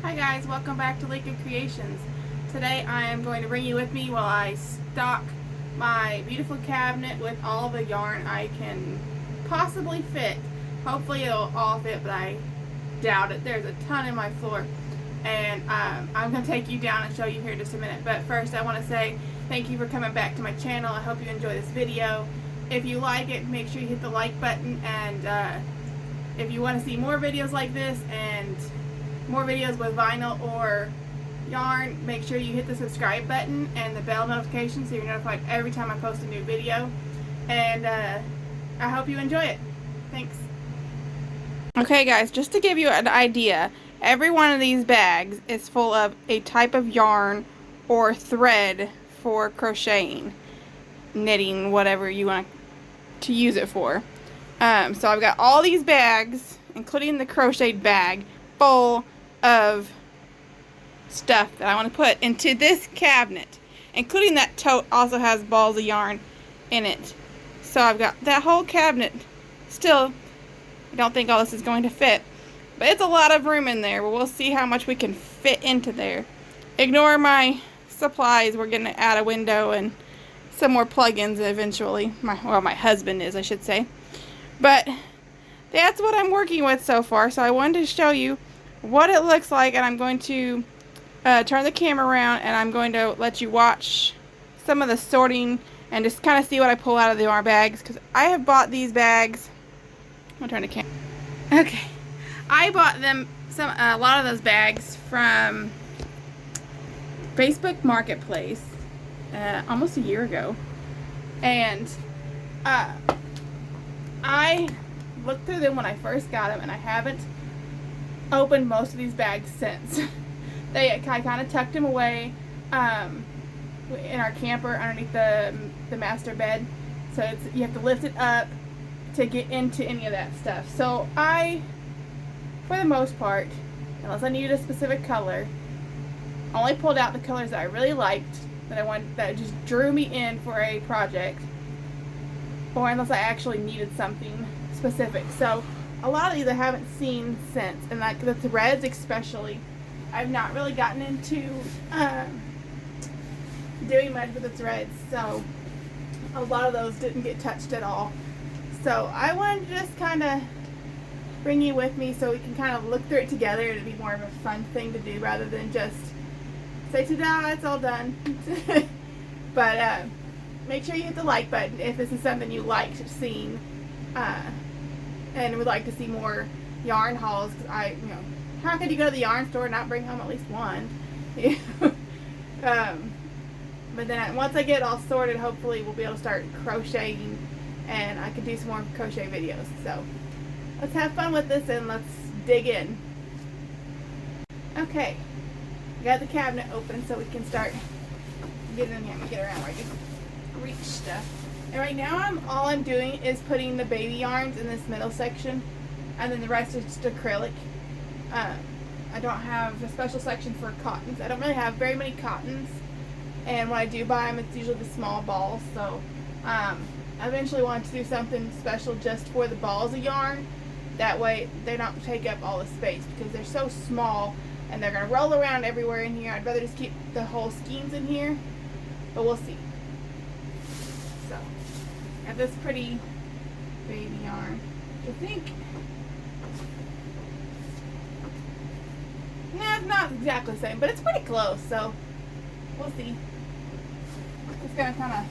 Hi guys, welcome back to Lincoln Creations. Today I am going to bring you with me while I stock my beautiful cabinet with all the yarn I can possibly fit. Hopefully it'll all fit, but I doubt it. There's a ton in my floor. And I'm going to take you down and show you here in just a minute. But first I want to say thank you for coming back to my channel. I hope you enjoy this video. If you like it, make sure you hit the like button, and if you want to see more videos like this and more videos with vinyl or yarn, make sure you hit the subscribe button and the bell notification so you're notified every time I post a new video. And I hope you enjoy it. Thanks. Okay guys, just to give you an idea, every one of these bags is full of a type of yarn or thread for crocheting, knitting, whatever you want to use it for. So I've got all these bags, including the crocheted bag, full of stuff that I want to put into this cabinet, including that tote also has balls of yarn in it. So I've got that whole cabinet. Still, I don't think all this is going to fit, but it's a lot of room in there. But we'll see how much we can fit into there. Ignore my supplies. We're going to add a window and some more plugins eventually. My husband is, I should say. But that's what I'm working with so far. So I wanted to show you what it looks like, and I'm going to turn the camera around and I'm going to let you watch some of the sorting and just kind of see what I pull out of the yarn bags, because I have bought these bags. I'm gonna turn the camera. Okay, I bought them a lot of those bags from Facebook Marketplace almost a year ago, and I looked through them when I first got them, and I haven't opened most of these bags since. I kind of tucked them away in our camper underneath the master bed, so you have to lift it up to get into any of that stuff. So I, for the most part, unless I needed a specific color, only pulled out the colors that I really liked, that just drew me in for a project, or unless I actually needed something specific. So a lot of these I haven't seen since, and like the threads especially, I've not really gotten into doing much with the threads, so a lot of those didn't get touched at all. So I wanted to just kind of bring you with me so we can kind of look through it together. It'd be more of a fun thing to do rather than just say, ta-da, it's all done. But make sure you hit the like button if this is something you liked seeing, and would like to see more yarn hauls. Because how could you go to the yarn store and not bring home at least one? But then once I get it all sorted, hopefully we'll be able to start crocheting, and I can do some more crochet videos. So let's have fun with this and let's dig in. Okay, got the cabinet open so we can start getting in here. Let me get around where I can reach stuff. And right now all I'm doing is putting the baby yarns in this middle section, and then the rest is just acrylic. I don't have a special section for cottons. I don't really have very many cottons, and when I do buy them, it's usually the small balls. So I eventually want to do something special just for the balls of yarn. That way they don't take up all the space, because they're so small and they're going to roll around everywhere in here. I'd rather just keep the whole skeins in here, but we'll see. So I have this pretty baby yarn. I think, it's not exactly the same, but it's pretty close, so we'll see. Just gonna kind of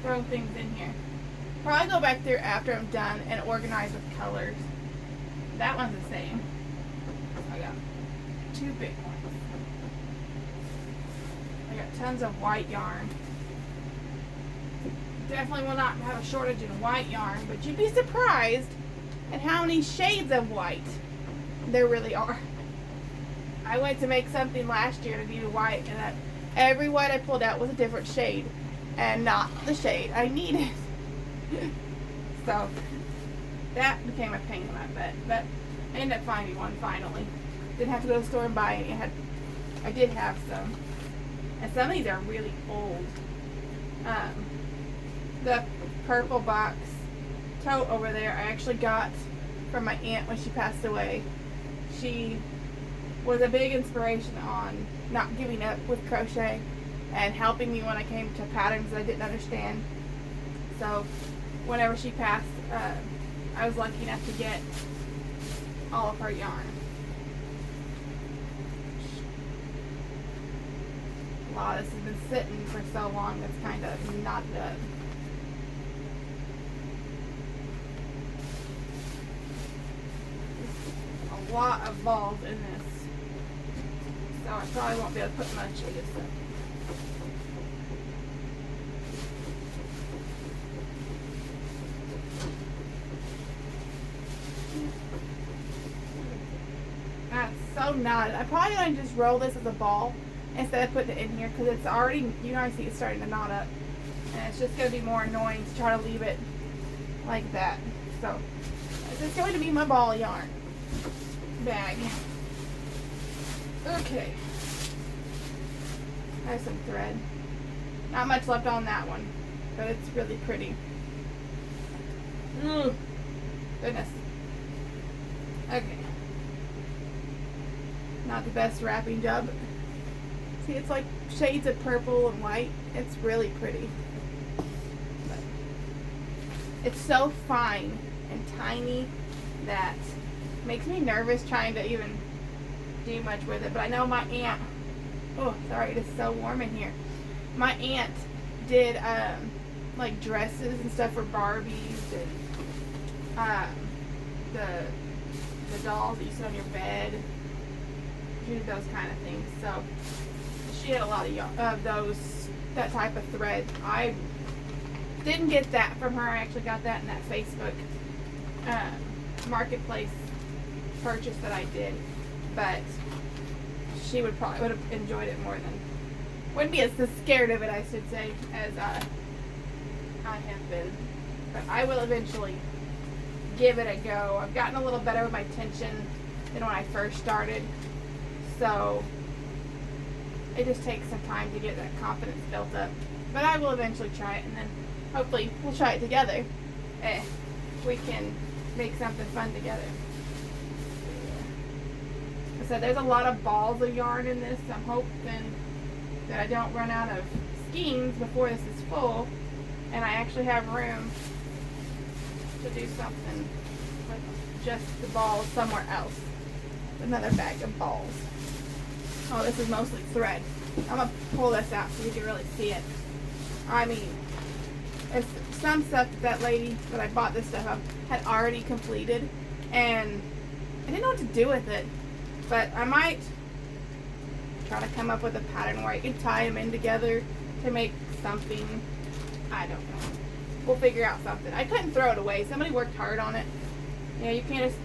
throw things in here. Probably go back through after I'm done and organize with colors. That one's the same. I got two big ones. I got tons of white yarn. Definitely will not have a shortage in white yarn, but you'd be surprised at how many shades of white there really are. I went to make something last year to do white, and every white I pulled out was a different shade, and not the shade I needed. So that became a pain in my butt, but I ended up finding one finally. Didn't have to go to the store and buy any. I did have some, and some of these are really old. The purple box tote over there I actually got from my aunt when she passed away. She was a big inspiration on not giving up with crochet and helping me when I came to patterns I didn't understand. So whenever she passed, I was lucky enough to get all of her yarn. A lot of this has been sitting for so long it's kind of knotted up. A lot of balls in this, so I probably won't be able to put much of this in. That's so knotted. I probably going to just roll this as a ball instead of putting it in here because it's already, you can already see it's starting to knot up. And it's just going to be more annoying to try to leave it like that. So, this is going to be my ball yarn bag. Okay. I have some thread. Not much left on that one, but it's really pretty. Ooh, goodness. Okay. Not the best wrapping job. See, it's like shades of purple and white. It's really pretty. But it's so fine and tiny that makes me nervous trying to even do much with it. But I know my aunt, oh sorry, it is so warm in here. My aunt did like dresses and stuff for Barbies and the dolls that you sit on your bed. She did those kind of things. So she had a lot of those, that type of thread. I didn't get that from her. I actually got that in that Facebook marketplace purchase that I did, but she would have enjoyed it more than, wouldn't be as scared of it, I should say, as I have been. But I will eventually give it a go. I've gotten a little better with my tension than when I first started, so it just takes some time to get that confidence built up. But I will eventually try it, and then hopefully we'll try it together. We can make something fun together. So there's a lot of balls of yarn in this. I'm hoping that I don't run out of skeins before this is full, and I actually have room to do something with just the balls somewhere else. Another bag of balls. Oh, this is mostly thread. I'm going to pull this out so you can really see it. I mean, it's some stuff that lady that I bought this stuff of had already completed, and I didn't know what to do with it. But I might try to come up with a pattern where I can tie them in together to make something. I don't know. We'll figure out something. I couldn't throw it away. Somebody worked hard on it. You know, you can't just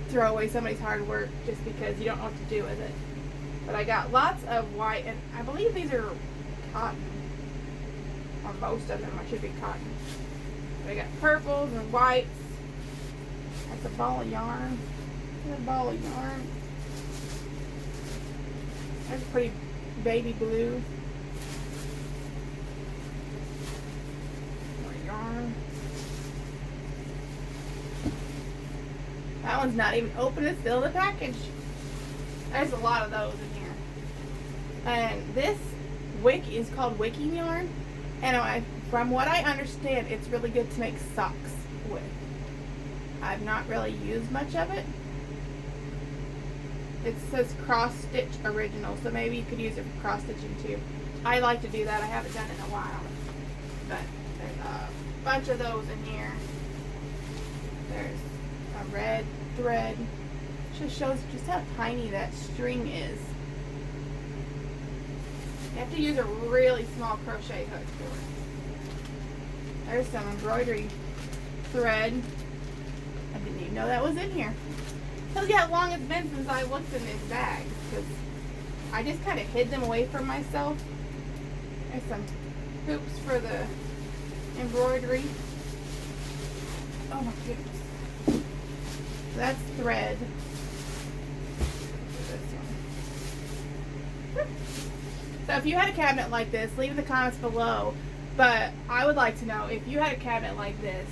throw away somebody's hard work just because you don't know what to do with it. But I got lots of white, and I believe these are cotton. Or most of them should be cotton. But I got purples and whites. That's a ball of yarn. That's a ball of yarn. That's pretty baby blue. More yarn. That one's not even open. It's still in the package. There's a lot of those in here. And this wick is called wicking yarn. And from what I understand, it's really good to make socks with. I've not really used much of it. It says cross stitch original, so maybe you could use it for cross stitching too. I like to do that. I haven't done it in a while. But there's a bunch of those in here. There's a red thread. Just shows just how tiny that string is. You have to use a really small crochet hook for it. There's some embroidery thread. I didn't even know that was in here. Look how long it's been since I looked in these bags, because I just kind of hid them away from myself. There's some hoops for the embroidery. Oh my goodness. That's thread. So if you had a cabinet like this, leave in the comments below. But I would like to know, if you had a cabinet like this,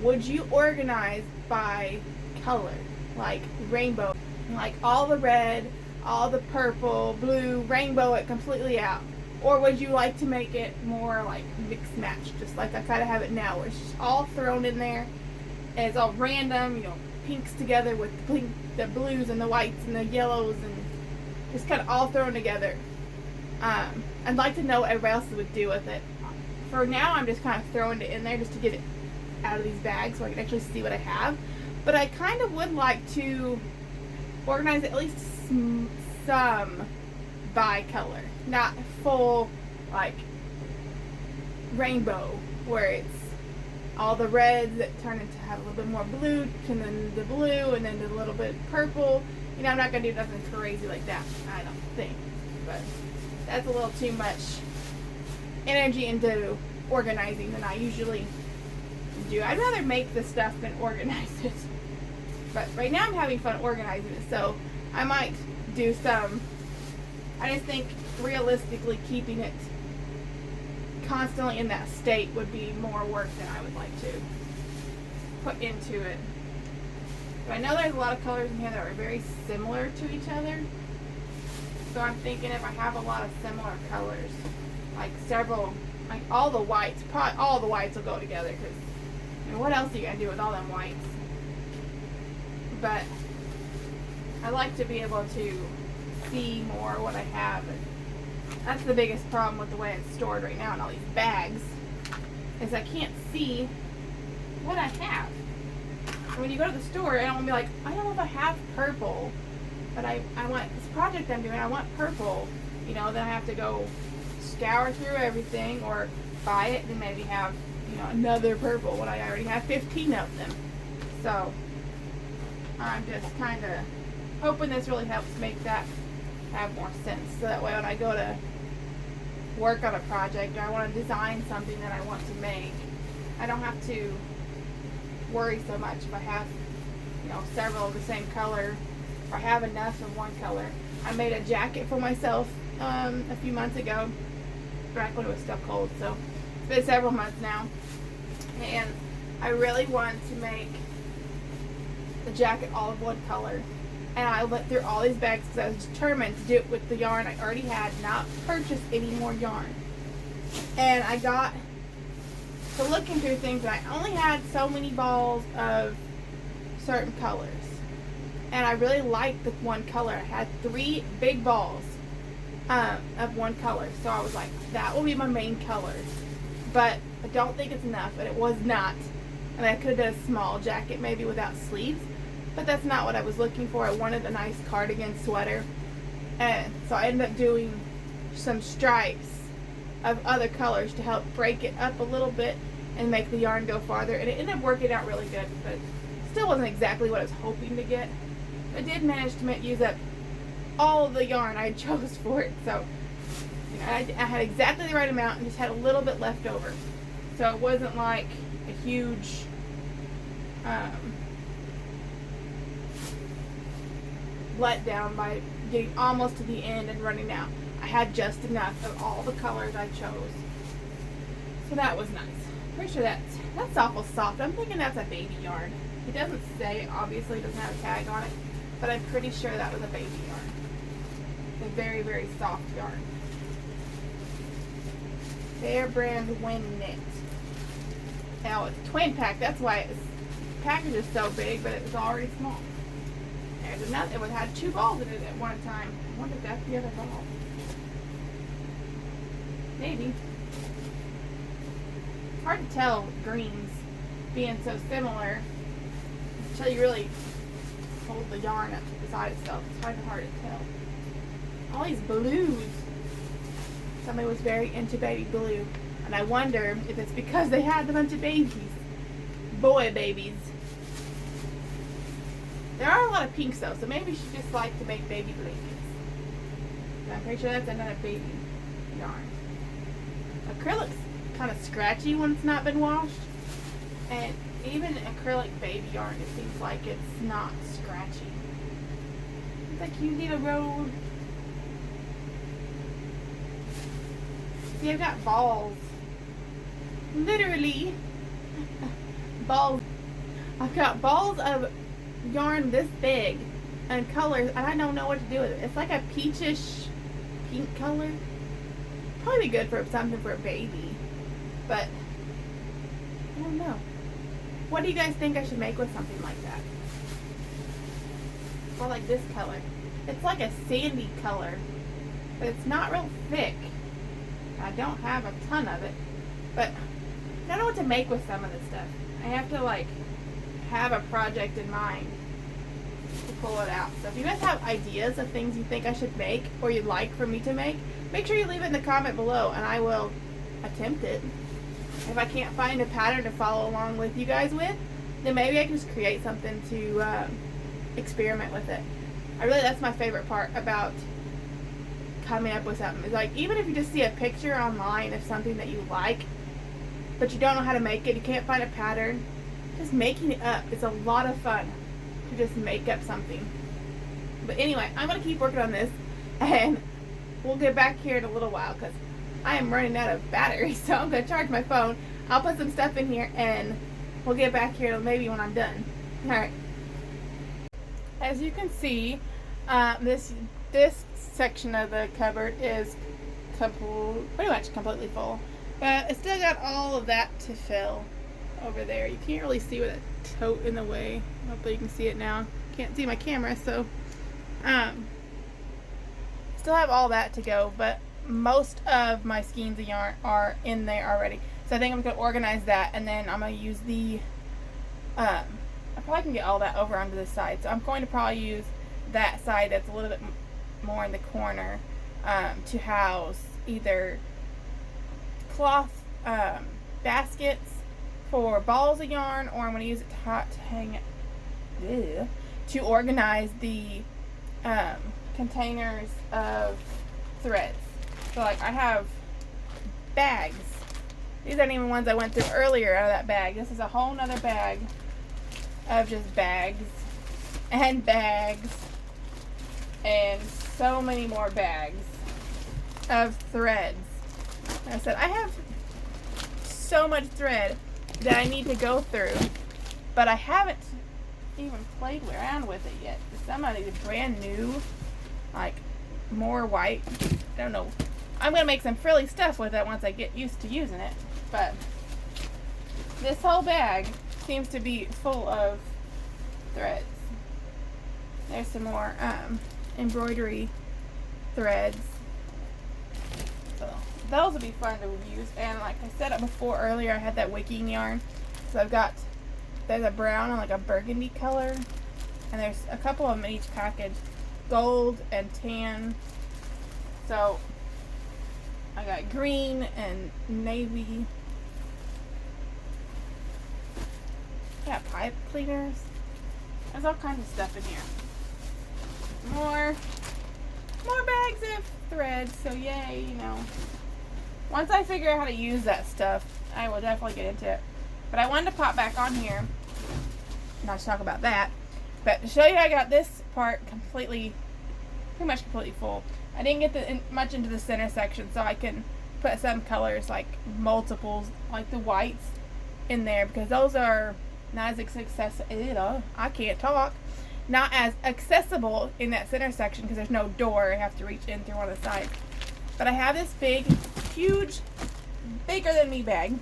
would you organize by color? Like rainbow, like all the red all the purple, blue, rainbow it completely out? Or would you like to make it more like mix match, just like I kind of have it now, where it's just all thrown in there and it's all random, you know, pinks together with the blues and the whites and the yellows and just kind of all thrown together. I'd like to know what everybody else would do with it. For now, I'm just kind of throwing it in there just to get it out of these bags so I can actually see what I have. But I kind of would like to organize at least some by color, not full like rainbow where it's all the reds that turn into have a little bit more blue, and then the blue, and then a little bit purple. You know, I'm not gonna do nothing crazy like that, I don't think, but that's a little too much energy into organizing than I usually do. I'd rather make the stuff than organize it. But right now I'm having fun organizing it, so I might do some. I just think realistically keeping it constantly in that state would be more work than I would like to put into it. But I know there's a lot of colors in here that are very similar to each other. So I'm thinking if I have a lot of similar colors, like several, like all the whites, probably all the whites will go together, because I mean, what else are you going to do with all them whites? But I like to be able to see more what I have. And that's the biggest problem with the way it's stored right now in all these bags, is I can't see what I have. And when you go to the store, I don't want to be like, I don't know if I have purple, but I want this project I'm doing, I want purple. You know, then I have to go scour through everything or buy it and maybe have, you know, another purple when I already have 15 of them. So I'm just kind of hoping this really helps make that have more sense, so that way when I go to work on a project or I want to design something that I want to make, I don't have to worry so much if I have, you know, several of the same color, or I have enough of one color. I made a jacket for myself a few months ago, back when it was still cold, so it's been several months now, and I really wanted to make the jacket all of one color. And I went through all these bags because I was determined to do it with the yarn I already had, not purchase any more yarn. And I got to looking through things, and I only had so many balls of certain colors. And I really liked the one color. I had 3 big balls of one color. So I was like, that will be my main color. But I don't think it's enough, and it was not. And I could have done a small jacket maybe without sleeves. But that's not what I was looking for. I wanted a nice cardigan sweater. And so I ended up doing some stripes of other colors to help break it up a little bit and make the yarn go farther. And it ended up working out really good, but still wasn't exactly what I was hoping to get. I did manage to use up all of the yarn I chose for it. So you know, I had exactly the right amount and just had a little bit left over. So it wasn't like a huge let down by getting almost to the end and running out. I had just enough of all the colors I chose. So that was nice. Pretty sure that's awful soft. I'm thinking that's a baby yarn. It doesn't say, obviously it doesn't have a tag on it, but I'm pretty sure that was a baby yarn. A very, very soft yarn. Bear Brand Wind Knit. Now it's a twin pack, that's why the package is so big, but it was already small. There's another, it had 2 balls in it at one time. I wonder if that's the other ball. Maybe. It's hard to tell greens being so similar until you really hold the yarn up beside itself. It's kind of hard to tell. All these blues. Somebody was very into baby blue. And I wonder if it's because they had a bunch of babies. Boy babies. There are a lot of pinks though, so maybe she just liked to make baby blankets. I'm pretty sure that's another baby yarn. Acrylic's kind of scratchy when it's not been washed. And even acrylic baby yarn, it seems like it's not scratchy. It's like you need a road. See, I've got balls. Literally. Balls. I've got balls of yarn this big and colors, and I don't know what to do with it. It's like a peachish pink color. Probably be good for something for a baby, but I don't know. What do you guys think I should make with something like that? Or like this color. It's like a sandy color, but it's not real thick. I don't have a ton of it, but I don't know what to make with some of this stuff. I have to like have a project in mind to pull it out. So if you guys have ideas of things you think I should make or you'd like for me to make, make sure you leave it in the comment below and I will attempt it. If I can't find a pattern to follow along with you guys with, then maybe I can just create something to experiment with it. That's my favorite part about coming up with something. It's like, even if you just see a picture online of something that you like, but you don't know how to make it, you can't find a pattern, just making it up is a lot of fun to just make up something. But anyway, I'm going to keep working on this, and we'll get back here in a little while because I am running out of battery, so I'm going to charge my phone. I'll put some stuff in here, and we'll get back here maybe when I'm done. Alright. As you can see, this section of the cupboard is pretty much completely full. But I still got all of that to fill over there. You can't really see with a tote in the way. Hopefully you can see it now. Can't see my camera, so still have all that to go, but most of my skeins of yarn are in there already. So I think I'm going to organize that, and then I'm going to use the I probably can get all that over onto this side. So I'm going to probably use that side that's a little bit more in the corner to house either cloth baskets for balls of yarn, or I'm going to use it to hang it, to organize the containers of threads. So like I have bags. These aren't even ones I went through earlier out of that bag. This is a whole nother bag of just bags and bags and so many more bags of threads. Like I said, I have so much thread that I need to go through, but I haven't even played around with it yet. Some of these are brand new, like more white. I don't know. I'm gonna make some frilly stuff with it once I get used to using it, but this whole bag seems to be full of threads. There's some more embroidery threads. So those will be fun to use. And like I said before earlier, I had that wicking yarn. So there's a brown and like a burgundy color. And there's a couple of them in each package. Gold and tan. So I got green and navy. Yeah, pipe cleaners. There's all kinds of stuff in here. More bags of thread. So yay, you know. Once I figure out how to use that stuff, I will definitely get into it. But I wanted to pop back on here, not to talk about that, but to show you I got this part pretty much completely full. I didn't get much into the center section, so I can put some colors like multiples, like the whites in there, because those are not as accessible. I can't talk. Not as accessible in that center section because there's no door. I have to reach in through one of the sides. But I have this big, huge, bigger than me bag.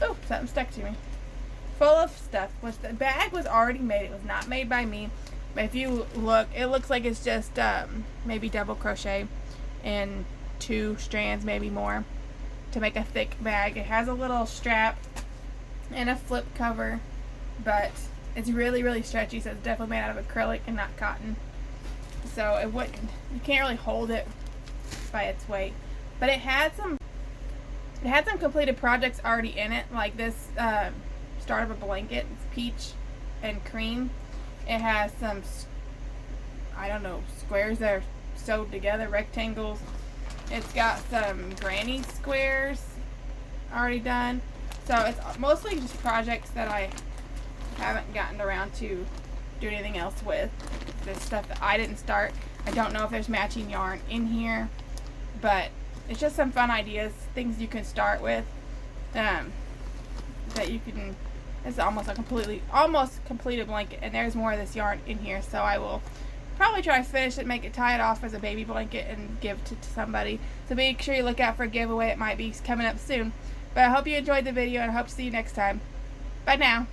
Oh, something stuck to me. Full of stuff. The bag was already made. It was not made by me. But if you look, it looks like it's just maybe double crochet and 2 strands, maybe more, to make a thick bag. It has a little strap and a flip cover, but it's really, really stretchy, so it's definitely made out of acrylic and not cotton. So you can't really hold it by its weight. But it had some completed projects already in it, like this start of a blanket. It's peach and cream. It has some, I don't know, squares that are sewed together, rectangles. It's got some granny squares already done. So it's mostly just projects that I haven't gotten around to do anything else with. There's stuff that I didn't start. I don't know if there's matching yarn in here, but it's just some fun ideas, things you can start with, that This is almost completed blanket, and there's more of this yarn in here, so I will probably try to finish it, tie it off as a baby blanket, and give it to somebody. So make sure you look out for a giveaway. It might be coming up soon. But I hope you enjoyed the video, and I hope to see you next time. Bye now.